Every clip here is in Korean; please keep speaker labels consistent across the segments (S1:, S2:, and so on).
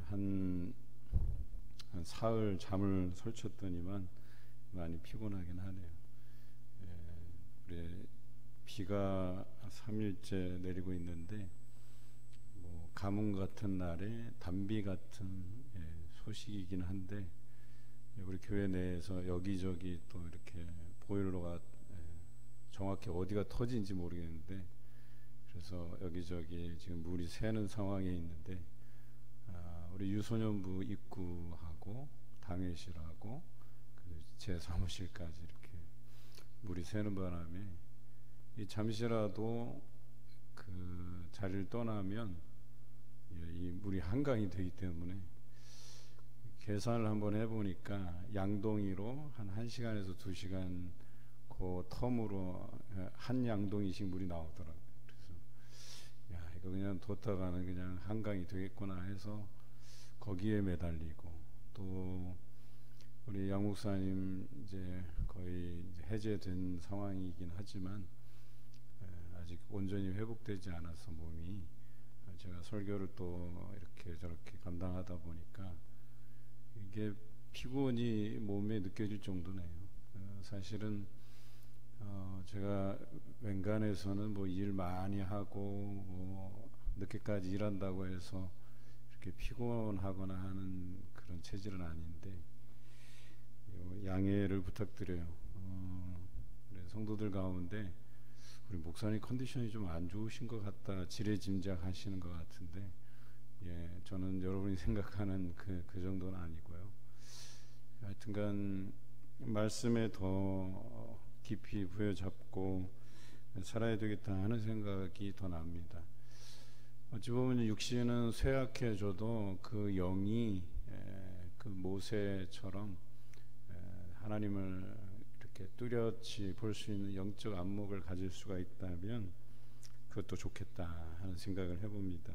S1: 한 사흘 잠을 설쳤더니만 많이 피곤하긴 하네요. 우리 비가 3일째 내리고 있는데 뭐 가뭄 같은 날에 단비 같은 소식이긴 한데 우리 교회 내에서 여기저기 또 이렇게 보일러가 정확히 어디가 터진지 모르겠는데 그래서 여기저기 지금 물이 새는 상황에 있는데 우리 유소년부 입구하고 당회실하고 제 사무실까지 이렇게 물이 새는 바람에 잠시라도 그 자리를 떠나면 이 물이 한강이 되기 때문에 계산을 한번 해보니까 양동이로 한 1시간에서 2시간 그 텀으로 한 양동이씩 물이 나오더라고요. 그래서 야, 이거 그냥 뒀다가는 그냥 한강이 되겠구나 해서 거기에 매달리고, 또 우리 양 목사님 이제 거의 이제 해제된 상황이긴 하지만 아직 온전히 회복되지 않아서 몸이, 제가 설교를 또 이렇게 저렇게 감당하다 보니까 이게 피곤이 몸에 느껴질 정도네요. 사실은 제가 웬간해서는 뭐 일 많이 하고 뭐 늦게까지 일한다고 해서 이렇게 피곤하거나 하는 그런 체질은 아닌데 양해를 부탁드려요. 성도들 가운데 우리 목사님 컨디션이 좀 안 좋으신 것 같다 지레짐작하시는 것 같은데, 저는 여러분이 생각하는 그 정도는 아니고요. 하여튼간 말씀에 더 깊이 부여잡고 살아야 되겠다 하는 생각이 더 납니다. 어찌 보면 육신은 쇠약해져도 그 영이 그 모세처럼 하나님을 이렇게 뚜렷이 볼 수 있는 영적 안목을 가질 수가 있다면 그것도 좋겠다 하는 생각을 해봅니다.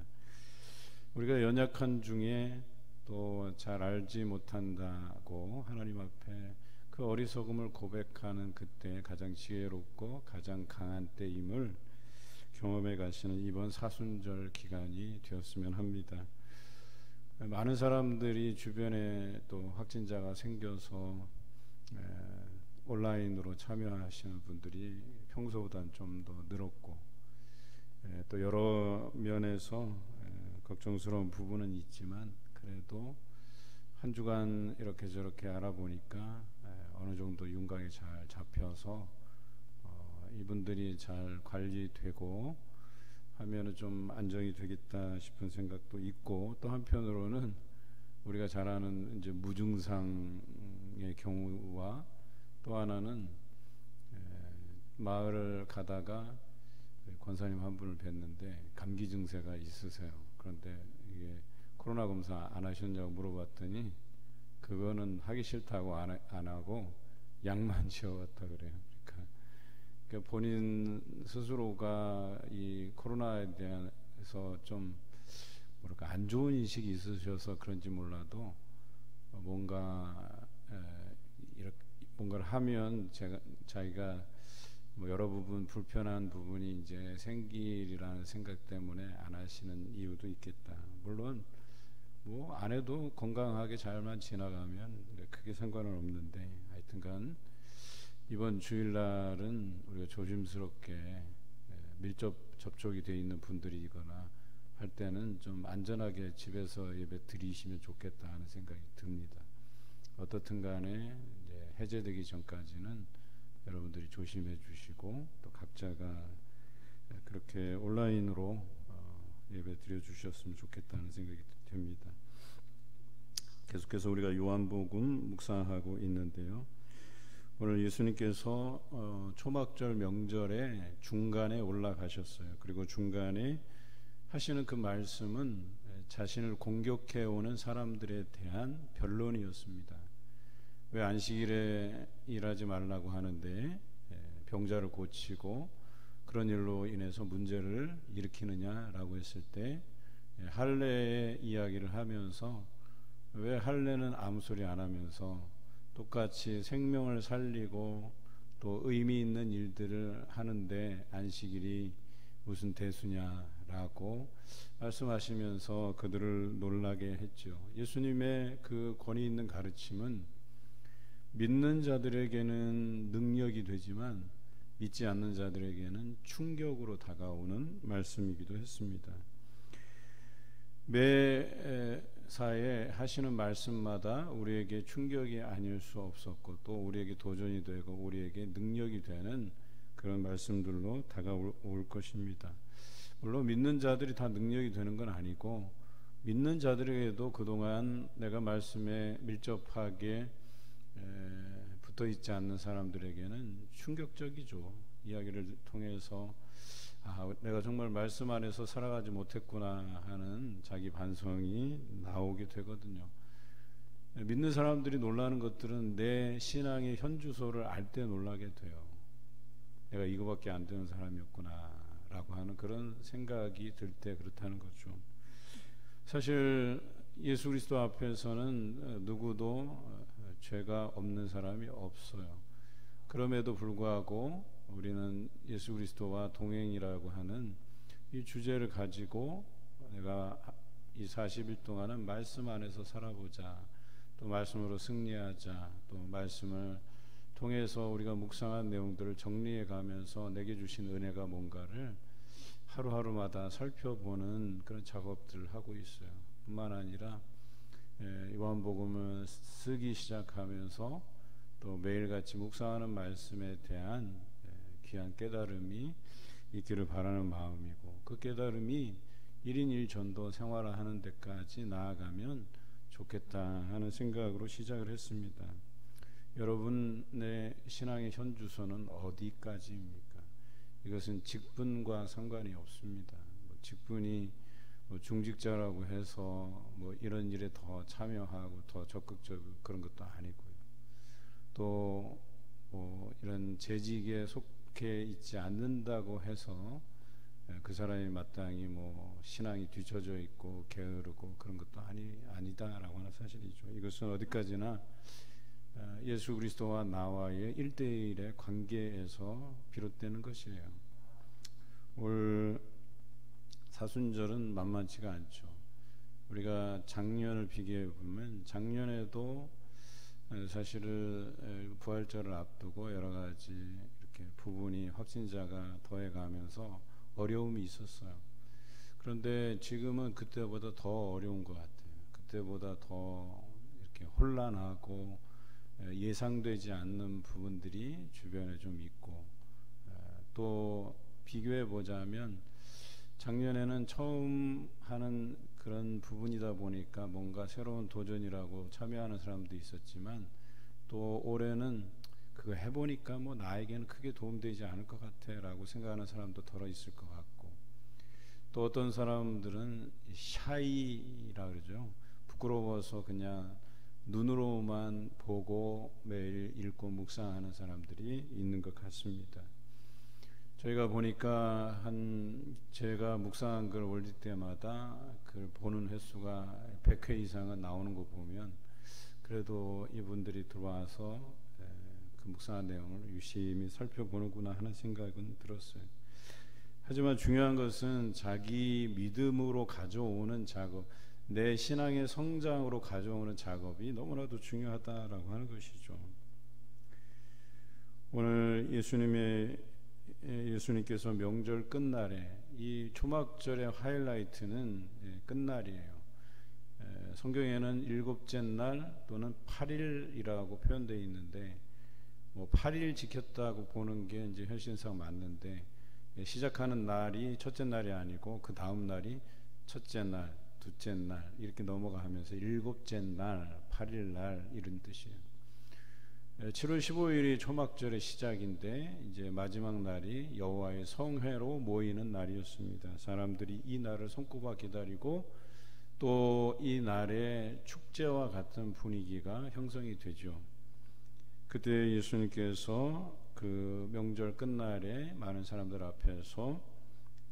S1: 우리가 연약한 중에 또 잘 알지 못한다고 하나님 앞에 그 어리석음을 고백하는 그때 가장 지혜롭고 가장 강한 때임을 경험해 가시는 이번 사순절 기간이 되었으면 합니다. 많은 사람들이 주변에 또 확진자가 생겨서 온라인으로 참여하시는 분들이 평소보다는 좀 더 늘었고, 또 여러 면에서 걱정스러운 부분은 있지만 그래도 한 주간 이렇게 저렇게 알아보니까 어느 정도 윤곽이 잘 잡혀서 이분들이 잘 관리되고 하면은 좀 안정이 되겠다 싶은 생각도 있고, 또 한편으로는 우리가 잘 아는 이제 무증상의 경우와 또 하나는 마을을 가다가 권사님 한 분을 뵀는데 감기 증세가 있으세요. 그런데 이게 코로나 검사 안 하셨냐고 물어봤더니 그거는 하기 싫다고 안 하고 약만 지어왔다 그래요. 그러니까 본인 스스로가 이 코로나에 대해서 좀 뭐랄까 안 좋은 인식이 있으셔서 그런지 몰라도 이렇게 뭔가를 하면 자기가 뭐 여러 부분 불편한 부분이 이제 생기리라는 생각 때문에 안 하시는 이유도 있겠다. 물론 뭐 안 해도 건강하게 잘만 지나가면 크게 상관은 없는데, 하여튼간 이번 주일날은 우리가 조심스럽게 밀접 접촉이 되어 있는 분들이거나 할 때는 좀 안전하게 집에서 예배 드리시면 좋겠다 하는 생각이 듭니다. 어떻든 간에 이제 해제되기 전까지는 여러분들이 조심해 주시고 또 각자가 그렇게 온라인으로 예배 드려 주셨으면 좋겠다는 생각이 듭니다. 계속해서 우리가 요한복음 묵상하고 있는데요. 오늘 예수님께서 초막절 명절에 중간에 올라가셨어요. 그리고 중간에 하시는 그 말씀은 자신을 공격해 오는 사람들에 대한 변론이었습니다. 왜 안식일에 일하지 말라고 하는데 병자를 고치고 그런 일로 인해서 문제를 일으키느냐라고 했을 때 할례의 이야기를 하면서 왜 할례는 아무 소리 안 하면서 똑같이 생명을 살리고 또 의미 있는 일들을 하는데 안식일이 무슨 대수냐라고 라고 말씀하시면서 그들을 놀라게 했죠. 예수님의 그 권위 있는 가르침은 믿는 자들에게는 능력이 되지만 믿지 않는 자들에게는 충격으로 다가오는 말씀이기도 했습니다. 매사에 하시는 말씀마다 우리에게 충격이 아닐 수 없었고 또 우리에게 도전이 되고 우리에게 능력이 되는 그런 말씀들로 다가올 것입니다. 물론 믿는 자들이 다 능력이 되는 건 아니고 믿는 자들에게도 그동안 내가 말씀에 밀접하게 붙어 있지 않는 사람들에게는 충격적이죠. 이야기를 통해서 내가 정말 말씀 안에서 살아가지 못했구나 하는 자기 반성이 나오게 되거든요. 믿는 사람들이 놀라는 것들은 내 신앙의 현주소를 알 때 놀라게 돼요. 내가 이거밖에 안 되는 사람이었구나 라고 하는 그런 생각이 들 때 그렇다는 거죠. 사실 예수 그리스도 앞에서는 누구도 죄가 없는 사람이 없어요. 그럼에도 불구하고 우리는 예수 그리스도와 동행이라고 하는 이 주제를 가지고 내가 이 40일 동안은 말씀 안에서 살아보자, 또 말씀으로 승리하자, 또 말씀을 통해서 우리가 묵상한 내용들을 정리해 가면서 내게 주신 은혜가 뭔가를 하루하루마다 살펴보는 그런 작업들을 하고 있어요. 뿐만 아니라 요한복음을 쓰기 시작하면서 또 매일같이 묵상하는 말씀에 대한 귀한 깨달음이 있기를 바라는 마음이고, 그 깨달음이 1인 1전도 생활하는 데까지 나아가면 좋겠다 하는 생각으로 시작을 했습니다. 여러분의 신앙의 현주소는 어디까지입니까? 이것은 직분과 상관이 없습니다. 직분이 중직자라고 해서 이런 일에 더 참여하고 더 적극적으로 그런 것도 아니고요. 또 이런 재직에 속해 있지 않는다고 해서 그 사람이 마땅히 신앙이 뒤처져 있고 게으르고 그런 것도 아니다라고 하는 사실이죠. 이것은 어디까지나 예수 그리스도와 나와의 1대1의 관계에서 비롯되는 것이에요. 올 사순절은 만만치가 않죠. 우리가 작년을 비교해 보면 작년에도 사실은 부활절을 앞두고 여러 가지 이렇게 부분이 확진자가 더해가면서 어려움이 있었어요. 그런데 지금은 그때보다 더 어려운 것 같아요. 그때보다 더 이렇게 혼란하고 예상되지 않는 부분들이 주변에 좀 있고, 또 비교해 보자면 작년에는 처음 하는 그런 부분이다 보니까 뭔가 새로운 도전이라고 참여하는 사람도 있었지만, 또 올해는 그거 해보니까 나에게는 크게 도움되지 않을 것 같아 라고 생각하는 사람도 덜어 있을 것 같고, 또 어떤 사람들은 샤이라 그러죠. 부끄러워서 그냥 눈으로만 보고 매일 읽고 묵상하는 사람들이 있는 것 같습니다. 저희가 보니까 제가 묵상한 걸 올릴 때마다 그걸 보는 횟수가 100회 이상은 나오는 거 보면 그래도 이분들이 들어와서 그 묵상한 내용을 유심히 살펴보는구나 하는 생각은 들었어요. 하지만 중요한 것은 자기 믿음으로 가져오는 작업, 내 신앙의 성장으로 가져오는 작업이 너무나도 중요하다라고 하는 것이죠. 오늘 예수님께서 명절 끝날에, 이 초막절의 하이라이트는 끝날이에요. 성경에는 7째 날 또는 8일이라고 표현되어 있는데 8일 지켰다고 보는 게 이제 현실상 맞는데, 시작하는 날이 첫째 날이 아니고 그 다음 날이 첫째 날, 둘째 날 이렇게 넘어가면서 7째 날, 8일 날 이런 뜻이에요. 7월 15일이 초막절의 시작인데 이제 마지막 날이 여호와의 성회로 모이는 날이었습니다. 사람들이 이 날을 손꼽아 기다리고 또 이 날에 축제와 같은 분위기가 형성이 되죠. 그때 예수님께서 그 명절 끝날에 많은 사람들 앞에서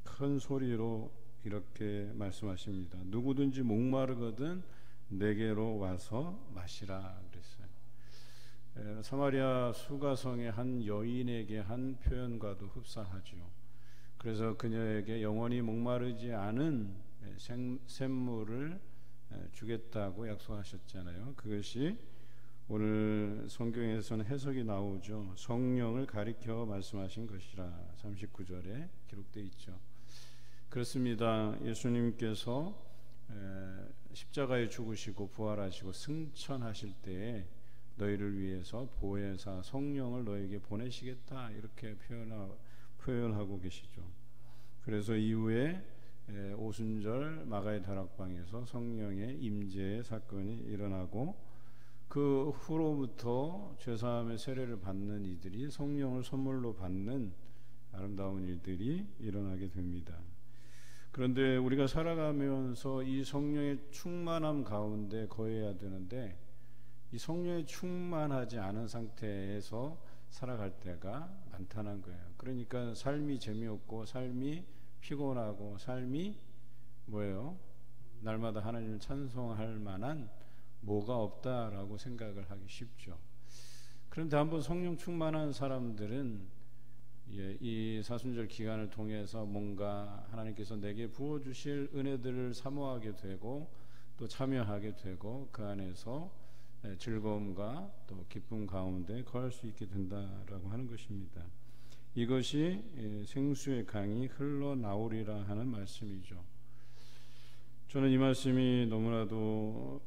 S1: 큰 소리로 이렇게 말씀하십니다. 누구든지 목마르거든 내게로 와서 마시라 그랬어요. 사마리아 수가성의 한 여인에게 한 표현과도 흡사하죠. 그래서 그녀에게 영원히 목마르지 않은 샘물을 주겠다고 약속하셨잖아요. 그것이 오늘 성경에서는 해석이 나오죠. 성령을 가리켜 말씀하신 것이라 39절에 기록되어 있죠. 그렇습니다. 예수님께서 십자가에 죽으시고 부활하시고 승천하실 때에 너희를 위해서 보혜사 성령을 너에게 보내시겠다 이렇게 표현하고 계시죠. 그래서 이후에 오순절 마가의 다락방에서 성령의 임재의 사건이 일어나고 그 후로부터 죄사함의 세례를 받는 이들이 성령을 선물로 받는 아름다운 일들이 일어나게 됩니다. 그런데 우리가 살아가면서 이 성령의 충만함 가운데 거해야 되는데 이 성령에 충만하지 않은 상태에서 살아갈 때가 많다는 거예요. 그러니까 삶이 재미없고 삶이 피곤하고 삶이 뭐예요? 날마다 하나님을 찬송할 만한 뭐가 없다라고 생각을 하기 쉽죠. 그런데 한번 성령 충만한 사람들은 이 사순절 기간을 통해서 뭔가 하나님께서 내게 부어주실 은혜들을 사모하게 되고 또 참여하게 되고 그 안에서 즐거움과 또 기쁨 가운데 거할 수 있게 된다라고 하는 것입니다. 이것이 생수의 강이 흘러나오리라 하는 말씀이죠. 저는 이 말씀이 너무나도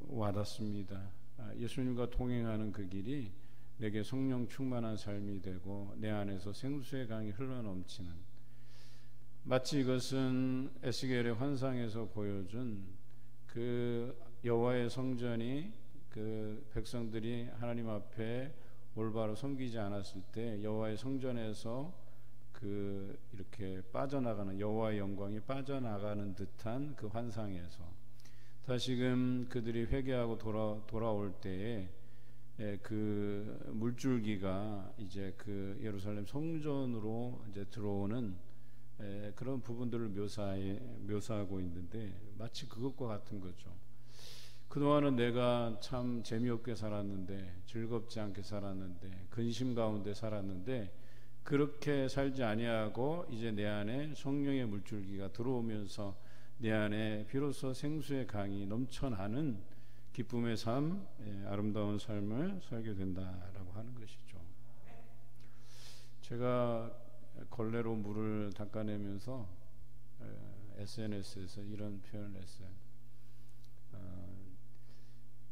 S1: 와닿습니다. 예수님과 동행하는 그 길이 내게 성령 충만한 삶이 되고 내 안에서 생수의 강이 흘러넘치는, 마치 이것은 에스겔의 환상에서 보여준 그 여호와의 성전이 그 백성들이 하나님 앞에 올바로 섬기지 않았을 때 여호와의 성전에서 그 이렇게 빠져나가는 여호와의 영광이 빠져나가는 듯한 그 환상에서 다시금 그들이 회개하고 돌아올 때에 그 물줄기가 이제 그 예루살렘 성전으로 이제 들어오는 그런 부분들을 묘사하고 있는데 마치 그것과 같은 거죠. 그동안은 내가 참 재미없게 살았는데, 즐겁지 않게 살았는데, 근심 가운데 살았는데 그렇게 살지 아니하고 이제 내 안에 성령의 물줄기가 들어오면서 내 안에 비로소 생수의 강이 넘쳐나는 기쁨의 삶, 아름다운 삶을 살게 된다라고 하는 것이죠. 제가 걸레로 물을 닦아내면서 SNS에서 이런 표현을 했어요.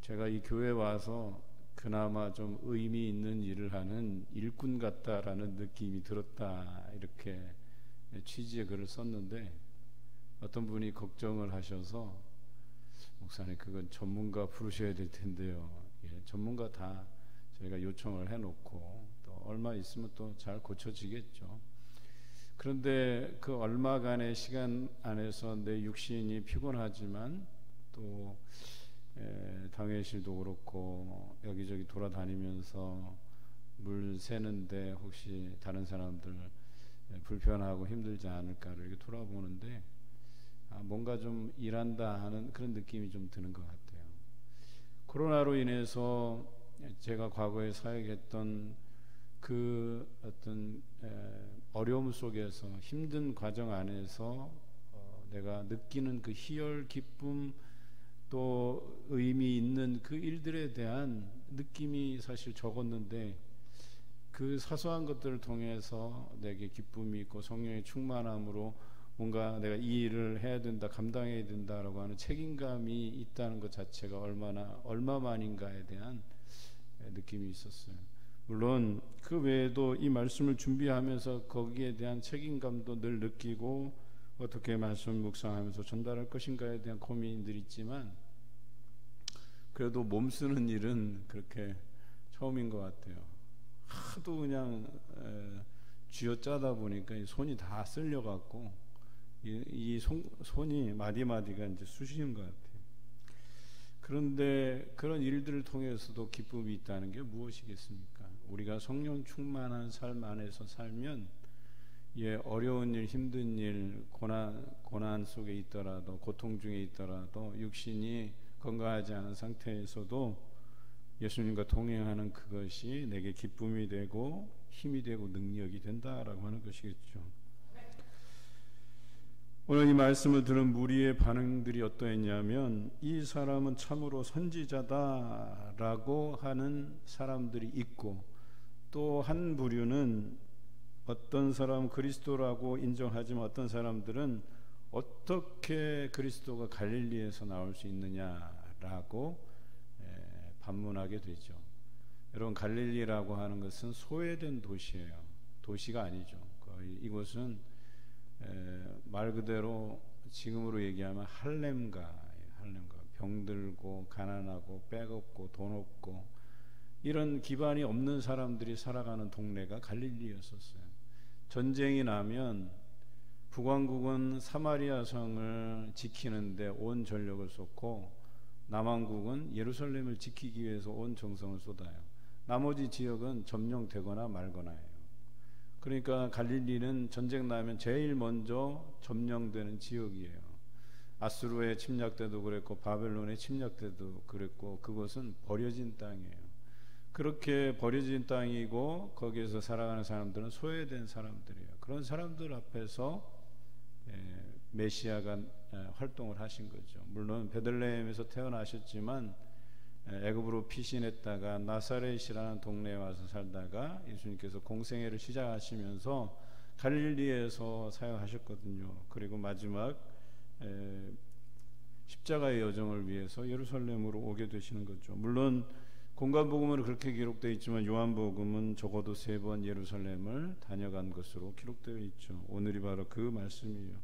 S1: 제가 이 교회에 와서 그나마 좀 의미 있는 일을 하는 일꾼 같다라는 느낌이 들었다, 이렇게 취지의 글을 썼는데 어떤 분이 걱정을 하셔서 목사님 그건 전문가 부르셔야 될 텐데요. 전문가 다 저희가 요청을 해놓고 또 얼마 있으면 또 잘 고쳐지겠죠. 그런데 그 얼마간의 시간 안에서 내 육신이 피곤하지만 또 당회실도 그렇고 여기저기 돌아다니면서 물 새는데 혹시 다른 사람들 불편하고 힘들지 않을까를 이렇게 돌아보는데 뭔가 좀 일한다 하는 그런 느낌이 좀 드는 것 같아요. 코로나로 인해서 제가 과거에 사역했던 그 어떤 어려움 속에서 힘든 과정 안에서 내가 느끼는 그 희열, 기쁨, 또 의미 있는 그 일들에 대한 느낌이 사실 적었는데 그 사소한 것들을 통해서 내게 기쁨이 있고 성령의 충만함으로 뭔가 내가 이 일을 해야 된다, 감당해야 된다라고 하는 책임감이 있다는 것 자체가 얼마만인가에 대한 느낌이 있었어요. 물론 그 외에도 이 말씀을 준비하면서 거기에 대한 책임감도 늘 느끼고 어떻게 말씀 묵상하면서 전달할 것인가에 대한 고민들이 있지만 그래도 몸 쓰는 일은 그렇게 처음인 것 같아요. 하도 그냥 쥐어짜다 보니까 손이 다 쓸려갖고 이 손이 마디마디가 이제 쑤시는 것 같아요. 그런데 그런 일들을 통해서도 기쁨이 있다는 게 무엇이겠습니까? 우리가 성령 충만한 삶 안에서 살면 어려운 일, 힘든 일, 고난 속에 있더라도, 고통 중에 있더라도, 육신이 건강하지 않은 상태에서도 예수님과 동행하는 그것이 내게 기쁨이 되고 힘이 되고 능력이 된다라고 하는 것이겠죠. 오늘 이 말씀을 들은 무리의 반응들이 어떠했냐면 이 사람은 참으로 선지자다라고 하는 사람들이 있고, 또 한 부류는 어떤 사람 그리스도라고 인정하지만 어떤 사람들은 어떻게 그리스도가 갈릴리에서 나올 수 있느냐라고 반문하게 되죠. 여러분, 갈릴리라고 하는 것은 소외된 도시예요. 도시가 아니죠. 거의 이곳은 말 그대로 지금으로 얘기하면 할렘가, 병들고 가난하고 빼없고 돈 없고 이런 기반이 없는 사람들이 살아가는 동네가 갈릴리였었어요. 전쟁이 나면 북왕국은 사마리아 성을 지키는데 온 전력을 쏟고, 남왕국은 예루살렘을 지키기 위해서 온 정성을 쏟아요. 나머지 지역은 점령되거나 말거나예요. 그러니까 갈릴리는 전쟁 나면 제일 먼저 점령되는 지역이에요. 아수르의 침략 때도 그랬고 바벨론의 침략 때도 그랬고, 그것은 버려진 땅이에요. 그렇게 버려진 땅이고 거기에서 살아가는 사람들은 소외된 사람들이에요. 그런 사람들 앞에서 메시아가 활동을 하신 거죠. 물론 베들레헴에서 태어나셨지만 애굽으로 피신했다가 나사렛이라는 동네에 와서 살다가 예수님께서 공생애를 시작하시면서 갈릴리에서 사역하셨거든요. 그리고 마지막 십자가의 여정을 위해서 예루살렘으로 오게 되시는 거죠. 물론 공관복음은 그렇게 기록되어 있지만 요한복음은 적어도 3번 예루살렘을 다녀간 것으로 기록되어 있죠. 오늘이 바로 그 말씀이에요.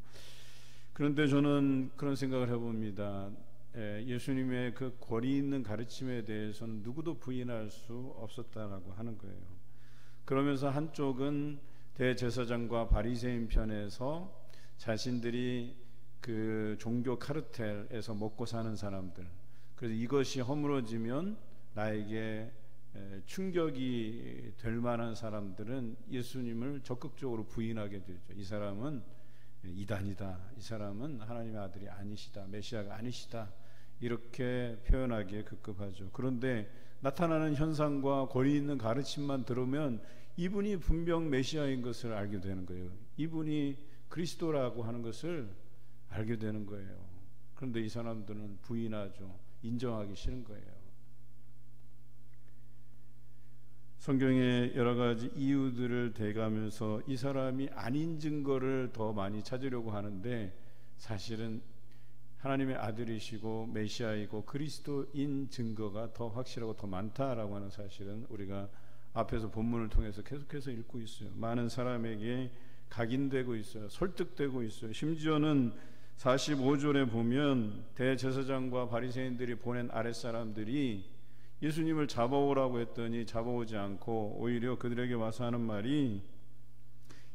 S1: 그런데 저는 그런 생각을 해봅니다. 예수님의 그 권위 있는 가르침에 대해서는 누구도 부인할 수 없었다라고 하는 거예요. 그러면서 한쪽은 대제사장과 바리새인 편에서 자신들이 그 종교 카르텔에서 먹고 사는 사람들, 그래서 이것이 허물어지면 나에게 충격이 될 만한 사람들은 예수님을 적극적으로 부인하게 되죠. 이 사람은 이단이다, 이 사람은 하나님의 아들이 아니시다, 메시아가 아니시다, 이렇게 표현하기에 급급하죠. 그런데 나타나는 현상과 권위 있는 가르침만 들으면 이분이 분명 메시아인 것을 알게 되는 거예요. 이분이 그리스도라고 하는 것을 알게 되는 거예요. 그런데 이 사람들은 부인하죠. 인정하기 싫은 거예요. 성경의 여러 가지 이유들을 대가면서 이 사람이 아닌 증거를 더 많이 찾으려고 하는데, 사실은 하나님의 아들이시고 메시아이고 그리스도인 증거가 더 확실하고 더 많다라고 하는 사실은 우리가 앞에서 본문을 통해서 계속해서 읽고 있어요. 많은 사람에게 각인되고 있어요. 설득되고 있어요. 심지어는 45절에 보면 대제사장과 바리새인들이 보낸 아랫사람들이 예수님을 잡아오라고 했더니 잡아오지 않고 오히려 그들에게 와서 하는 말이,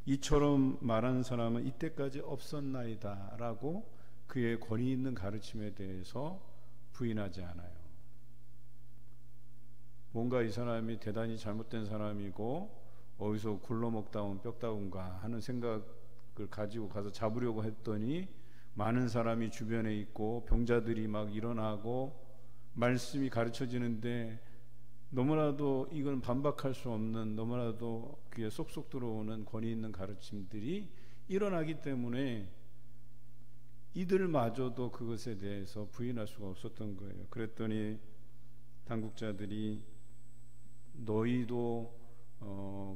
S1: 이처럼 말한 사람은 이때까지 없었나이다 라고 그의 권위 있는 가르침에 대해서 부인하지 않아요. 뭔가 이 사람이 대단히 잘못된 사람이고 어디서 굴러먹다 온 뼈다군가 하는 생각을 가지고 가서 잡으려고 했더니 많은 사람이 주변에 있고 병자들이 막 일어나고 말씀이 가르쳐지는데 너무나도 이건 반박할 수 없는, 너무나도 귀에 쏙쏙 들어오는 권위 있는 가르침들이 일어나기 때문에 이들마저도 그것에 대해서 부인할 수가 없었던 거예요. 그랬더니 당국자들이 너희도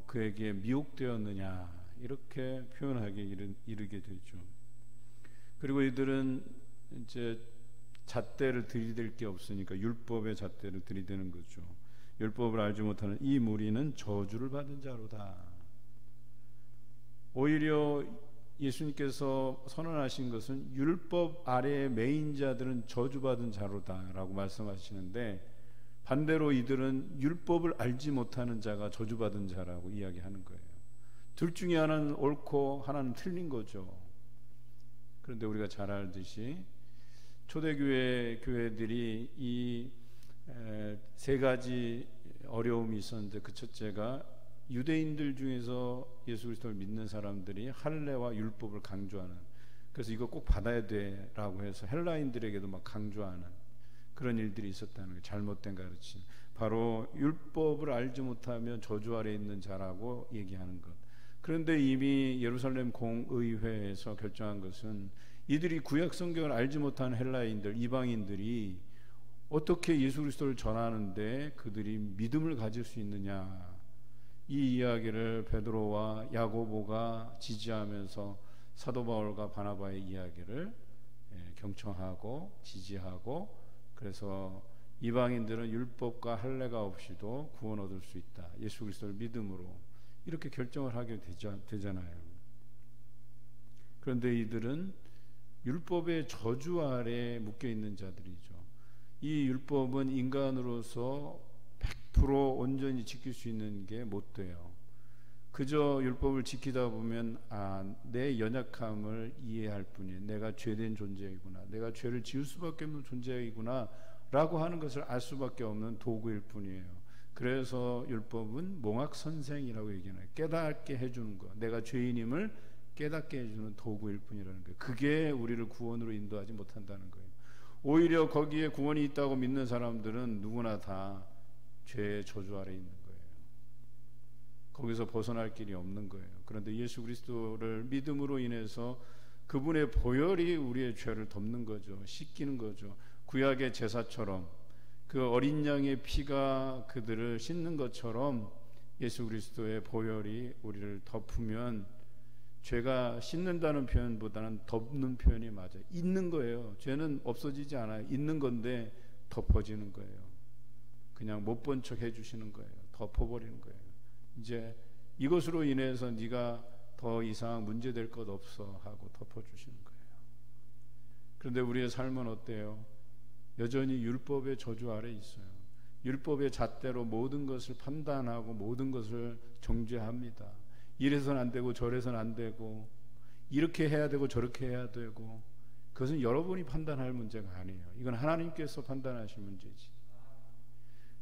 S1: 그에게 미혹되었느냐 이렇게 표현하게 이르게 되죠. 그리고 이들은 이제 잣대를 들이댈 게 없으니까 율법의 잣대를 들이대는 거죠. 율법을 알지 못하는 이 무리는 저주를 받은 자로다. 오히려 예수님께서 선언하신 것은 율법 아래의 매인자들은 저주받은 자로다라고 말씀하시는데, 반대로 이들은 율법을 알지 못하는 자가 저주받은 자라고 이야기하는 거예요. 둘 중에 하나는 옳고 하나는 틀린 거죠. 그런데 우리가 잘 알듯이 초대교회 교회들이 이 세 가지 어려움이 있었는데, 그 첫째가 유대인들 중에서 예수 그리스도를 믿는 사람들이 할례와 율법을 강조하는, 그래서 이거 꼭 받아야 돼라고 해서 헬라인들에게도 막 강조하는 그런 일들이 있었다는 거예요. 잘못된 가르침, 바로 율법을 알지 못하면 저주 아래 있는 자라고 얘기하는 것. 그런데 이미 예루살렘 공의회에서 결정한 것은 이들이 구약 성경을 알지 못한 헬라인들, 이방인들이 어떻게 예수 그리스도를 전하는데 그들이 믿음을 가질 수 있느냐, 이 이야기를 베드로와 야고보가 지지하면서 사도 바울과 바나바의 이야기를 경청하고 지지하고, 그래서 이방인들은 율법과 할례가 없이도 구원 얻을 수 있다, 예수 그리스도를 믿음으로, 이렇게 결정을 하게 되잖아요. 그런데 이들은 율법의 저주 아래 묶여 있는 자들이죠. 이 율법은 인간으로서 100% 온전히 지킬 수 있는 게 못 돼요. 그저 율법을 지키다 보면 내 연약함을 이해할 뿐이에요. 내가 죄된 존재이구나, 내가 죄를 지을 수밖에 없는 존재이구나 라고 하는 것을 알 수밖에 없는 도구일 뿐이에요. 그래서 율법은 몽학선생이라고 얘기하나요? 깨닫게 해주는 것, 내가 죄인임을 깨닫게 해주는 도구일 뿐이라는 거예요. 그게 우리를 구원으로 인도하지 못한다는 거예요. 오히려 거기에 구원이 있다고 믿는 사람들은 누구나 다 죄의 저주 아래 있는 거예요. 거기서 벗어날 길이 없는 거예요. 그런데 예수 그리스도를 믿음으로 인해서 그분의 보혈이 우리의 죄를 덮는 거죠. 씻기는 거죠. 구약의 제사처럼 그 어린 양의 피가 그들을 씻는 것처럼 예수 그리스도의 보혈이 우리를 덮으면, 죄가 씻는다는 표현보다는 덮는 표현이 맞아요. 있는 거예요. 죄는 없어지지 않아요. 있는 건데 덮어지는 거예요. 그냥 못 본 척 해주시는 거예요. 덮어버리는 거예요. 이제 이것으로 인해서 네가 더 이상 문제될 것 없어 하고 덮어주시는 거예요. 그런데 우리의 삶은 어때요? 여전히 율법의 저주 아래 있어요. 율법의 잣대로 모든 것을 판단하고 모든 것을 정죄합니다. 이래서는 안 되고 저래서는 안 되고, 이렇게 해야 되고 저렇게 해야 되고, 그것은 여러분이 판단할 문제가 아니에요. 이건 하나님께서 판단하실 문제지.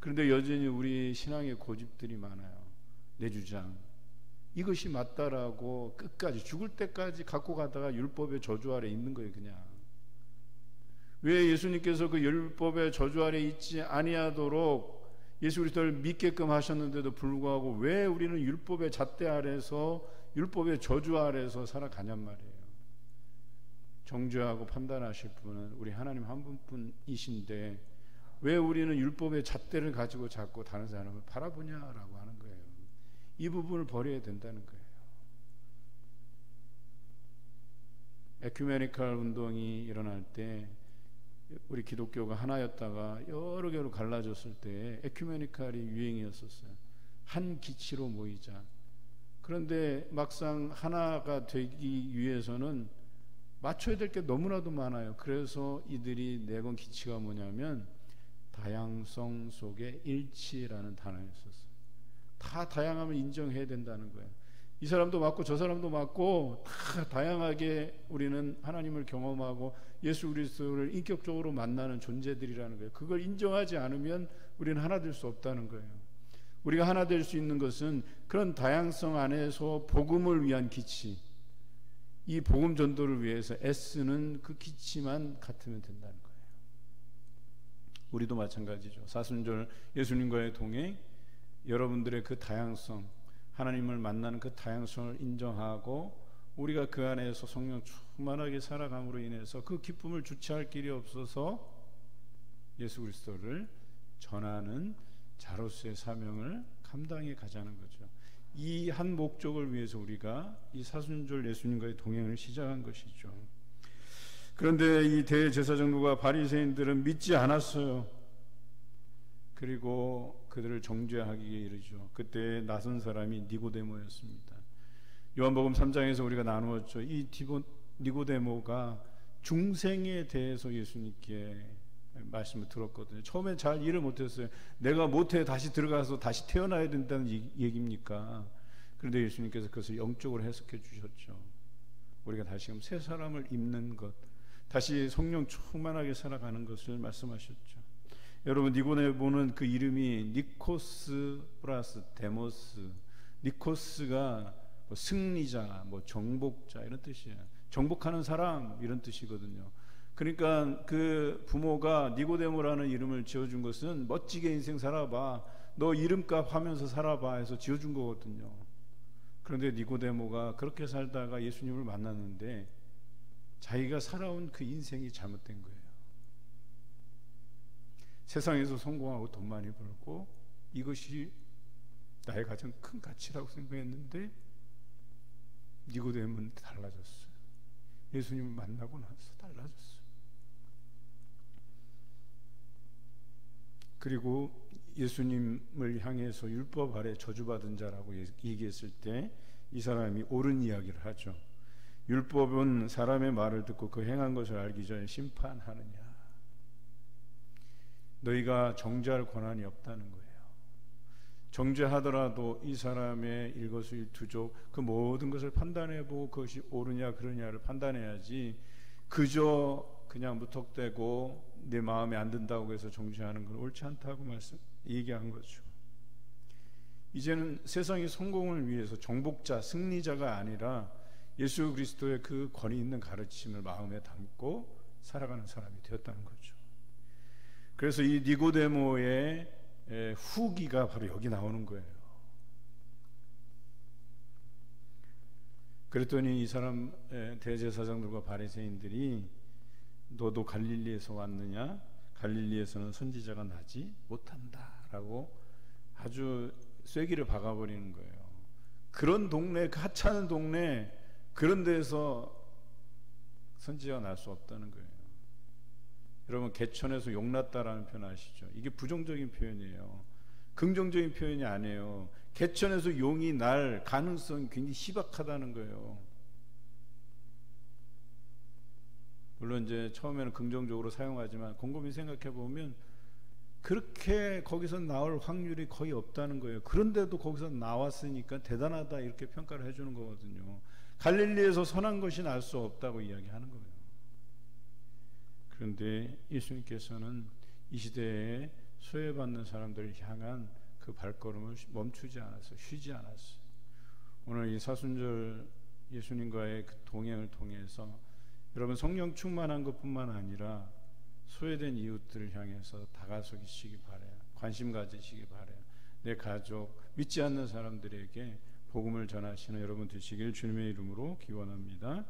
S1: 그런데 여전히 우리 신앙의 고집들이 많아요. 내 주장, 이것이 맞다라고 끝까지 죽을 때까지 갖고 가다가 율법의 저주 아래 있는 거예요. 그냥 왜 예수님께서 그 율법의 저주 아래 있지 아니하도록 예수 그리스도를 믿게끔 하셨는데도 불구하고 왜 우리는 율법의 잣대 아래서, 율법의 저주 아래서 살아가냔 말이에요. 정죄하고 판단하실 분은 우리 하나님 한 분뿐이신데 왜 우리는 율법의 잣대를 가지고 자꾸 다른 사람을 바라보냐라고 하는 거예요. 이 부분을 버려야 된다는 거예요. 에큐메니컬 운동이 일어날 때 우리 기독교가 하나였다가 여러 개로 갈라졌을 때 에큐메니칼이 유행이었었어요. 한 기치로 모이자. 그런데 막상 하나가 되기 위해서는 맞춰야 될 게 너무나도 많아요. 그래서 이들이 내건 기치가 뭐냐면 다양성 속의 일치라는 단어였었어요. 다 다양함을 인정해야 된다는 거예요. 이 사람도 맞고 저 사람도 맞고 다 다양하게 우리는 하나님을 경험하고 예수 그리스도를 인격적으로 만나는 존재들이라는 거예요. 그걸 인정하지 않으면 우리는 하나 될 수 없다는 거예요. 우리가 하나 될 수 있는 것은 그런 다양성 안에서 복음을 위한 기치, 이 복음 전도를 위해서 애쓰는 그 기치만 같으면 된다는 거예요. 우리도 마찬가지죠. 사순절 예수님과의 동행, 여러분들의 그 다양성, 하나님을 만나는 그 다양성을 인정하고 우리가 그 안에서 성령 충만하게 살아감으로 인해서 그 기쁨을 주체할 길이 없어서 예수 그리스도를 전하는 자로서의 사명을 감당해 가자는 거죠. 이 한 목적을 위해서 우리가 이 사순절 예수님과의 동행을 시작한 것이죠. 그런데 이 대제사장들과 바리새인들은 믿지 않았어요. 그리고 그들을 정죄하기에 이르죠. 그때 나선 사람이 니고데모였습니다. 요한복음 3장에서 우리가 나누었죠. 이 니고데모가 중생에 대해서 예수님께 말씀을 들었거든요. 처음에 잘 이해를 못했어요. 내가 모태에 다시 들어가서 다시 태어나야 된다는 얘기입니까? 그런데 예수님께서 그것을 영적으로 해석해 주셨죠. 우리가 다시금 새 사람을 입는 것, 다시 성령 충만하게 살아가는 것을 말씀하셨죠. 여러분, 니고데모는 그 이름이 니코스 플러스 데모스, 니코스가 뭐 승리자, 뭐 정복자 이런 뜻이에요. 정복하는 사람 이런 뜻이거든요. 그러니까 그 부모가 니고데모라는 이름을 지어준 것은 멋지게 인생 살아봐, 너 이름값 하면서 살아봐 해서 지어준 거거든요. 그런데 니고데모가 그렇게 살다가 예수님을 만났는데 자기가 살아온 그 인생이 잘못된 거예요. 세상에서 성공하고 돈 많이 벌고 이것이 나의 가장 큰 가치라고 생각했는데 니고데모는 달라졌어요. 예수님을 만나고 나서 달라졌어요. 그리고 예수님을 향해서 율법 아래 저주받은 자라고 얘기했을 때 이 사람이 옳은 이야기를 하죠. 율법은 사람의 말을 듣고 그 행한 것을 알기 전에 심판하느냐. 너희가 정죄할 권한이 없다는 거예요. 정죄하더라도 이 사람의 일거수일투족 그 모든 것을 판단해보고 그것이 옳으냐 그러냐를 판단해야지 그저 그냥 무턱대고 내 마음에 안 든다고 해서 정죄하는 건 옳지 않다고 얘기한 거죠. 이제는 세상의 성공을 위해서 정복자, 승리자가 아니라 예수 그리스도의 그 권위 있는 가르침을 마음에 담고 살아가는 사람이 되었다는 거죠. 그래서 이 니고데모의 후기가 바로 여기 나오는 거예요. 그랬더니 이 사람 대제사장들과 바리새인들이 너도 갈릴리에서 왔느냐? 갈릴리에서는 선지자가 나지 못한다라고 아주 쐐기를 박아버리는 거예요. 그런 동네, 그 하찮은 동네, 그런 데서 선지자가 날 수 없다는 거예요. 여러분, 개천에서 용났다라는 표현 아시죠? 이게 부정적인 표현이에요. 긍정적인 표현이 아니에요. 개천에서 용이 날 가능성이 굉장히 희박하다는 거예요. 물론 이제 처음에는 긍정적으로 사용하지만 곰곰이 생각해 보면 그렇게 거기서 나올 확률이 거의 없다는 거예요. 그런데도 거기서 나왔으니까 대단하다 이렇게 평가를 해주는 거거든요. 갈릴리에서 선한 것이 날 수 없다고 이야기하는 거예요. 그런데 예수님께서는 이 시대에 소외받는 사람들을 향한 그 발걸음을 멈추지 않았어요. 쉬지 않았어요. 오늘 이 사순절 예수님과의 그 동행을 통해서 여러분 성령 충만한 것뿐만 아니라 소외된 이웃들을 향해서 다가서시기 바라요. 관심 가지시기 바라요. 내 가족, 믿지 않는 사람들에게 복음을 전하시는 여러분 되시길 주님의 이름으로 기원합니다.